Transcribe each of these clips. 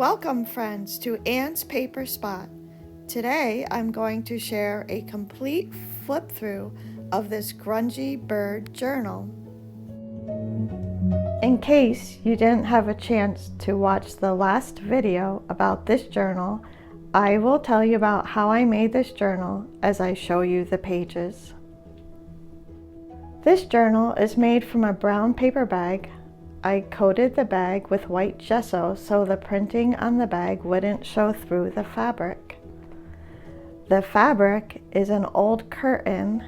Welcome friends to Anne's Paper Spot. Today I'm going to share a complete flip through of this grungy bird journal. In case you didn't have a chance to watch the last video about this journal, I will tell you about how I made this journal as I show you the pages. This journal is made from a brown paper bag. I coated the bag with white gesso so the printing on the bag wouldn't show through the fabric. The fabric is an old curtain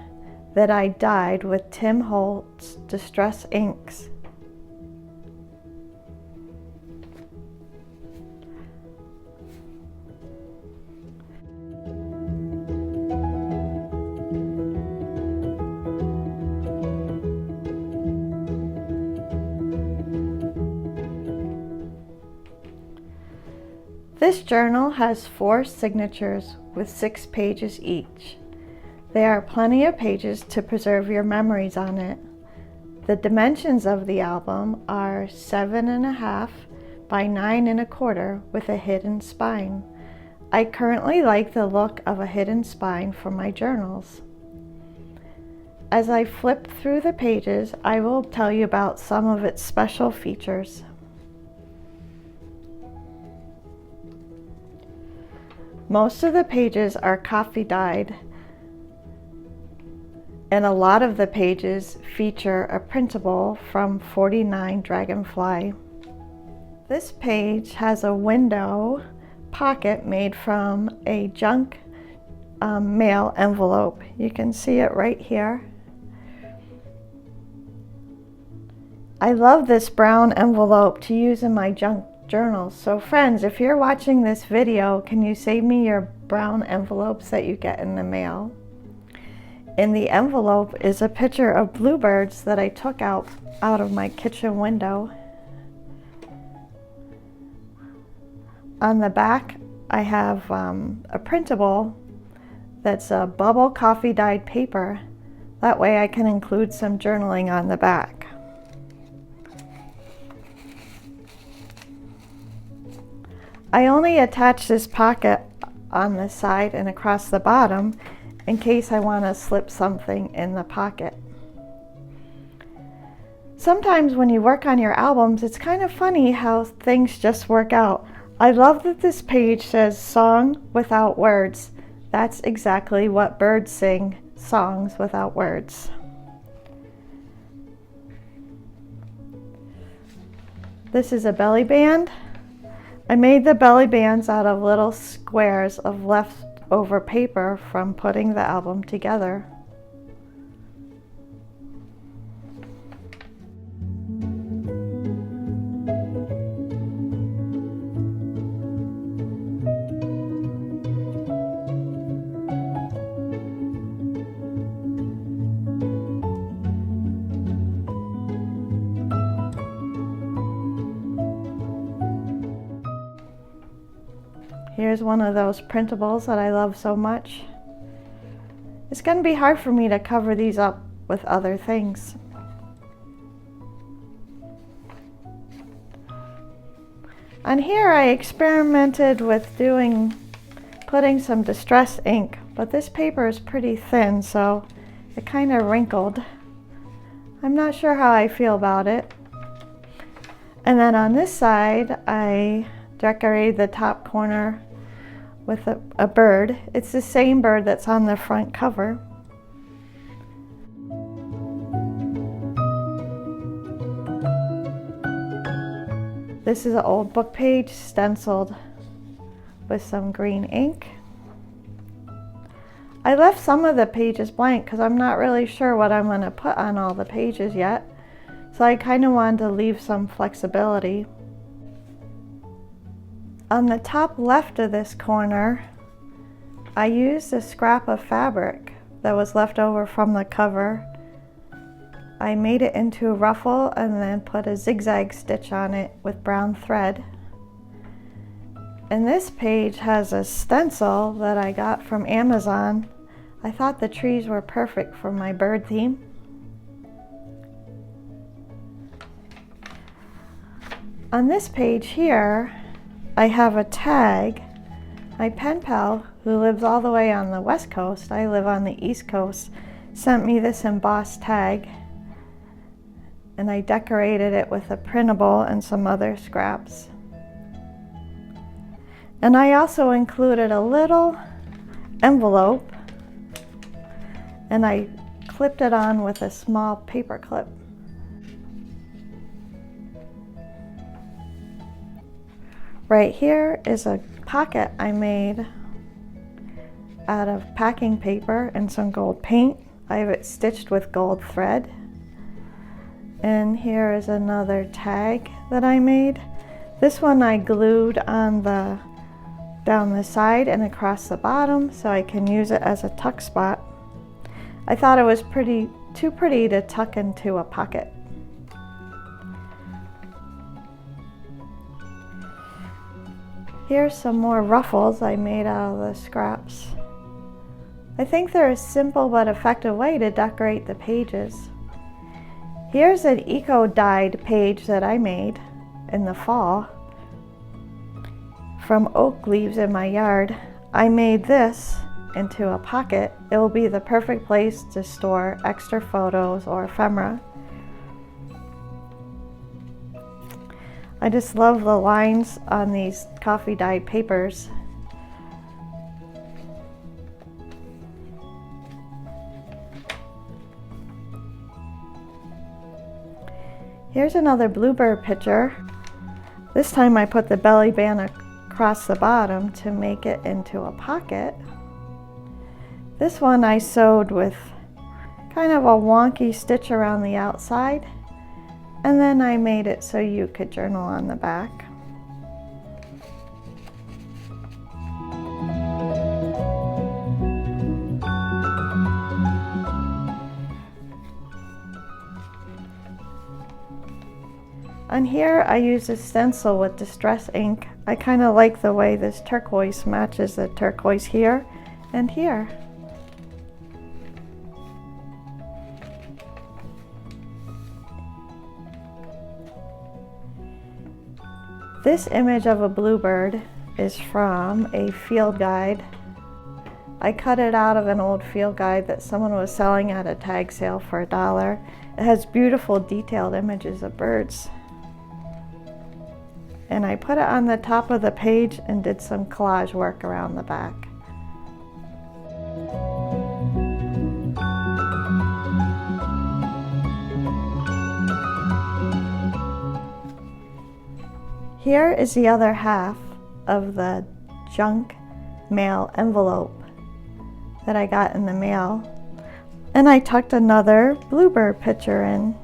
that I dyed with Tim Holtz Distress inks. This journal has 4 signatures with 6 pages each. There are plenty of pages to preserve your memories on it. The dimensions of the album are 7.5 by 9.25 with a hidden spine. I currently like the look of a hidden spine for my journals. As I flip through the pages, I will tell you about some of its special features. Most of the pages are coffee dyed, and a lot of the pages feature a printable from 49 Dragonfly. This page has a window pocket made from a junk mail envelope. You can see it right here. I love this brown envelope to use in my junk journals. So friends, if you're watching this video, can you save me your brown envelopes that you get in the mail? In the envelope is a picture of bluebirds that I took out of my kitchen window. On the back, I have a printable that's a bubble coffee dyed paper. That way I can include some journaling on the back. I only attach this pocket on the side and across the bottom in case I want to slip something in the pocket. Sometimes when you work on your albums, it's kind of funny how things just work out. I love that this page says song without words. That's exactly what birds sing, songs without words. This is a belly band. I made the belly bands out of little squares of leftover paper from putting the album together. Here's one of those printables that I love so much. It's going to be hard for me to cover these up with other things. On here I experimented with putting some distress ink, but this paper is pretty thin, so it kind of wrinkled. I'm not sure how I feel about it. And then on this side I decorated the top corner with a bird. It's the same bird that's on the front cover. This is an old book page stenciled with some green ink. I left some of the pages blank because I'm not really sure what I'm going to put on all the pages yet, so I kind of wanted to leave some flexibility. On the top left of this corner, I used a scrap of fabric that was left over from the cover. I made it into a ruffle and then put a zigzag stitch on it with brown thread. And this page has a stencil that I got from Amazon. I thought the trees were perfect for my bird theme. On this page here, I have a tag. My pen pal, who lives all the way on the West Coast, I live on the East Coast, sent me this embossed tag, and I decorated it with a printable and some other scraps. And I also included a little envelope, and I clipped it on with a small paper clip. Right here is a pocket I made out of packing paper and some gold paint. I have it stitched with gold thread. And here is another tag that I made. This one I glued on down the side and across the bottom so I can use it as a tuck spot. I thought it was too pretty to tuck into a pocket. Here's some more ruffles I made out of the scraps. I think they're a simple but effective way to decorate the pages. Here's an eco-dyed page that I made in the fall from oak leaves in my yard. I made this into a pocket. It will be the perfect place to store extra photos or ephemera. I just love the lines on these coffee dyed papers. Here's another bluebird picture. This time I put the belly band across the bottom to make it into a pocket. This one I sewed with kind of a wonky stitch around the outside, and then I made it so you could journal on the back. On here I used a stencil with distress ink. I kind of like the way this turquoise matches the turquoise here and here. This image of a bluebird is from a field guide. I cut it out of an old field guide that someone was selling at a tag sale for $1. It has beautiful detailed images of birds. And I put it on the top of the page and did some collage work around the back. Here is the other half of the junk mail envelope that I got in the mail. And I tucked another bluebird picture in.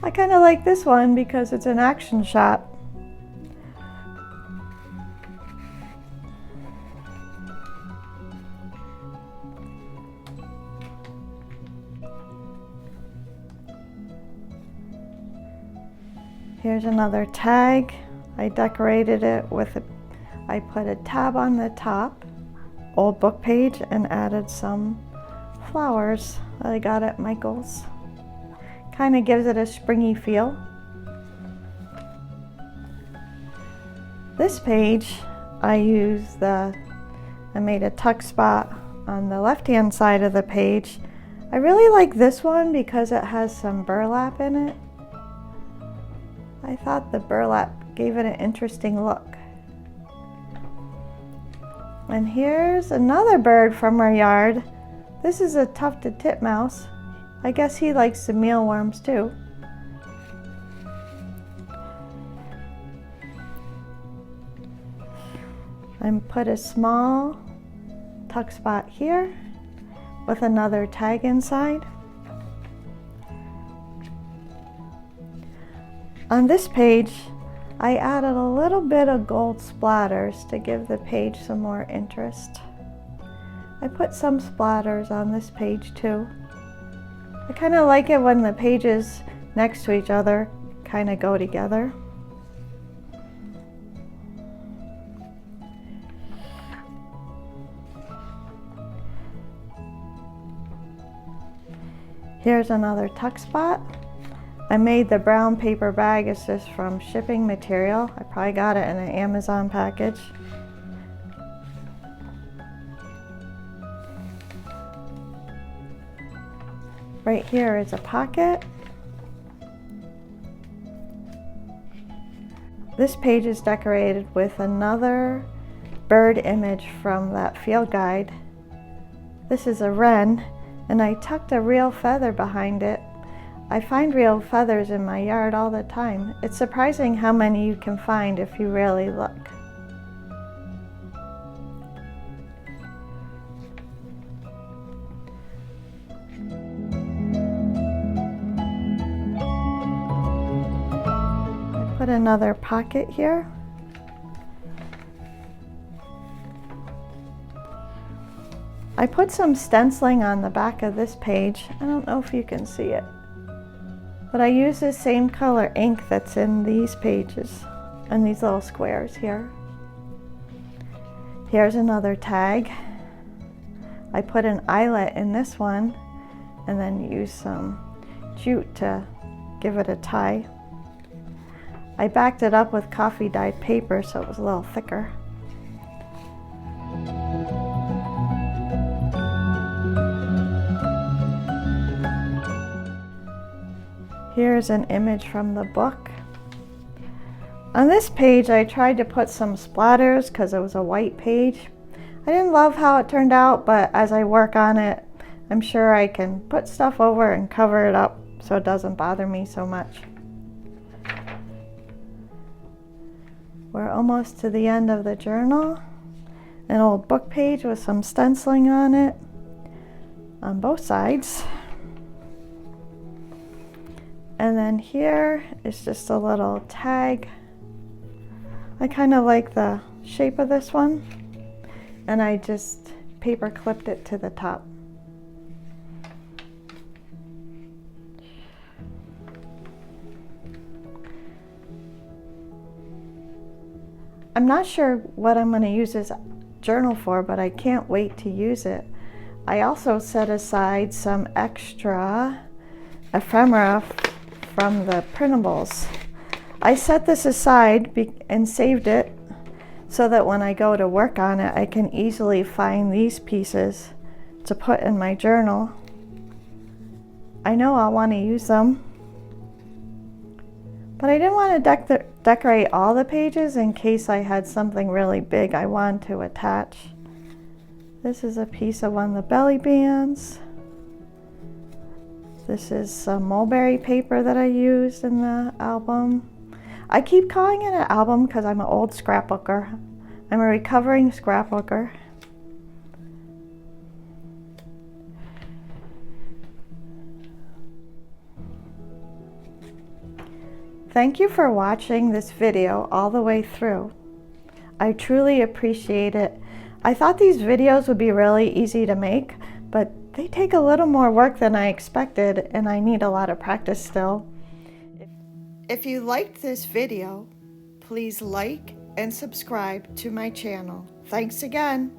I kind of like this one because it's an action shot. Here's another tag. I decorated it with I put a tab on the top, old book page, and added some flowers that I got at Michael's. Kind of gives it a springy feel. This page, I made a tuck spot on the left-hand side of the page. I really like this one because it has some burlap in it. I thought the burlap gave it an interesting look. And here's another bird from our yard. This is a tufted titmouse. I guess he likes the mealworms too. I put a small tuck spot here with another tag inside. On this page, I added a little bit of gold splatters to give the page some more interest. I put some splatters on this page too. I kind of like it when the pages next to each other kind of go together. Here's another tuck spot. I made the brown paper bag. It's just from shipping material. I probably got it in an Amazon package. Right here is a pocket. This page is decorated with another bird image from that field guide. This is a wren, and I tucked a real feather behind it. I find real feathers in my yard all the time. It's surprising how many you can find if you really look. I put another pocket here. I put some stenciling on the back of this page. I don't know if you can see it, but I use the same color ink that's in these pages and these little squares here. Here's another tag. I put an eyelet in this one and then use some jute to give it a tie. I backed it up with coffee dyed paper so it was a little thicker. Here's an image from the book. On this page I tried to put some splatters because it was a white page. I didn't love how it turned out, but as I work on it, I'm sure I can put stuff over and cover it up so it doesn't bother me so much. We're almost to the end of the journal. An old book page with some stenciling on it on both sides. And then here is just a little tag. I kind of like the shape of this one, and I just paper clipped it to the top. I'm not sure what I'm going to use this journal for, but I can't wait to use it. I also set aside some extra ephemera from the printables. I set this aside and saved it so that when I go to work on it, I can easily find these pieces to put in my journal. I know I'll want to use them, but I didn't want to decorate all the pages in case I had something really big I wanted to attach. This is a piece of one of the belly bands. This is some mulberry paper that I used in the album. I keep calling it an album because I'm an old scrapbooker. I'm a recovering scrapbooker. Thank you for watching this video all the way through. I truly appreciate it. I thought these videos would be really easy to make, but they take a little more work than I expected, and I need a lot of practice still. If you liked this video, please like and subscribe to my channel. Thanks again.